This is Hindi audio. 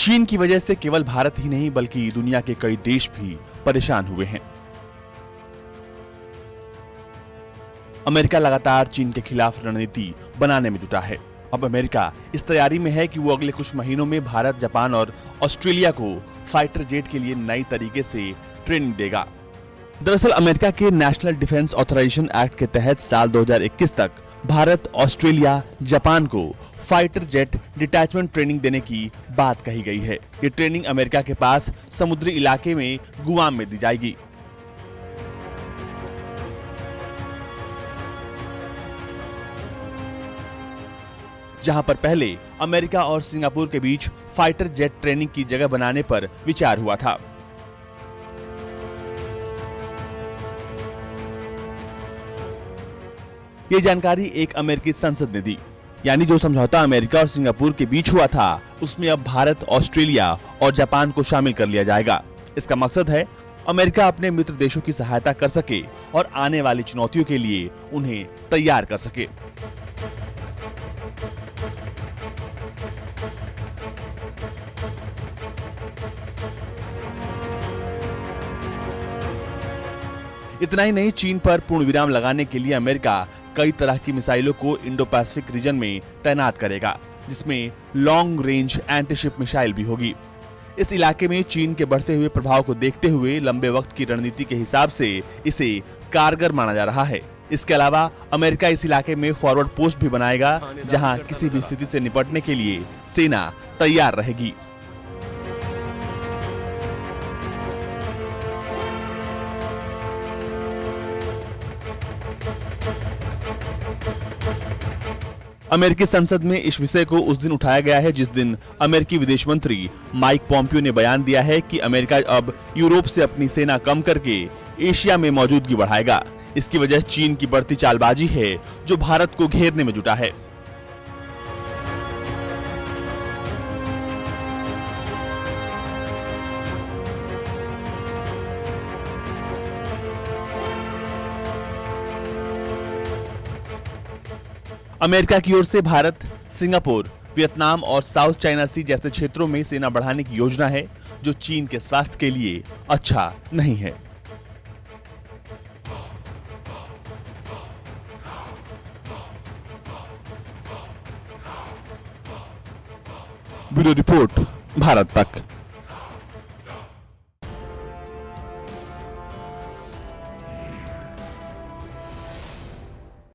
चीन की वजह से केवल भारत ही नहीं बल्कि दुनिया के कई देश भी परेशान हुए हैं। अमेरिका लगातार चीन के खिलाफ रणनीति बनाने में जुटा है। अब अमेरिका इस तैयारी में है कि वो अगले कुछ महीनों में भारत, जापान और ऑस्ट्रेलिया को फाइटर जेट के लिए नई तरीके से ट्रेनिंग देगा। दरअसल अमेरिका के नेशनल डिफेंस ऑथराइजेशन एक्ट के तहत साल 2021 तक भारत, ऑस्ट्रेलिया, जापान को फाइटर जेट डिटैचमेंट ट्रेनिंग देने की बात कही गई है। ये ट्रेनिंग अमेरिका के पास समुद्री इलाके में गुआम में दी जाएगी। जहां पर पहले अमेरिका और सिंगापुर के बीच फाइटर जेट ट्रेनिंग की जगह बनाने पर विचार हुआ था। ये जानकारी एक अमेरिकी संसद ने दी। यानी जो समझौता अमेरिका और सिंगापुर के बीच हुआ था उसमें अब भारत, ऑस्ट्रेलिया और जापान को शामिल कर लिया जाएगा। इसका मकसद है अमेरिका अपने मित्र देशों की सहायता कर सके और आने वाली चुनौतियों के लिए उन्हें तैयार कर सके। इतना ही नहीं, चीन पर पूर्ण विराम लगाने के लिए अमेरिका कई तरह की मिसाइलों को इंडो पैसिफिक रीजन में तैनात करेगा, जिसमें लॉन्ग रेंज एंटीशिप मिसाइल भी होगी। इस इलाके में चीन के बढ़ते हुए प्रभाव को देखते हुए लंबे वक्त की रणनीति के हिसाब से इसे कारगर माना जा रहा है। इसके अलावा अमेरिका इस इलाके में फॉरवर्ड पोस्ट भी बनाएगा, जहां किसी भी स्थिति से निपटने के लिए सेना तैयार रहेगी। अमेरिकी संसद में इस विषय को उस दिन उठाया गया है जिस दिन अमेरिकी विदेश मंत्री माइक पॉम्पियो ने बयान दिया है कि अमेरिका अब यूरोप से अपनी सेना कम करके एशिया में मौजूदगी बढ़ाएगा। इसकी वजह चीन की बढ़ती चालबाजी है जो भारत को घेरने में जुटा है। अमेरिका की ओर से भारत, सिंगापुर, वियतनाम और साउथ चाइना सी जैसे क्षेत्रों में सेना बढ़ाने की योजना है, जो चीन के स्वास्थ्य के लिए अच्छा नहीं है। ब्यूरो रिपोर्ट, भारत तक।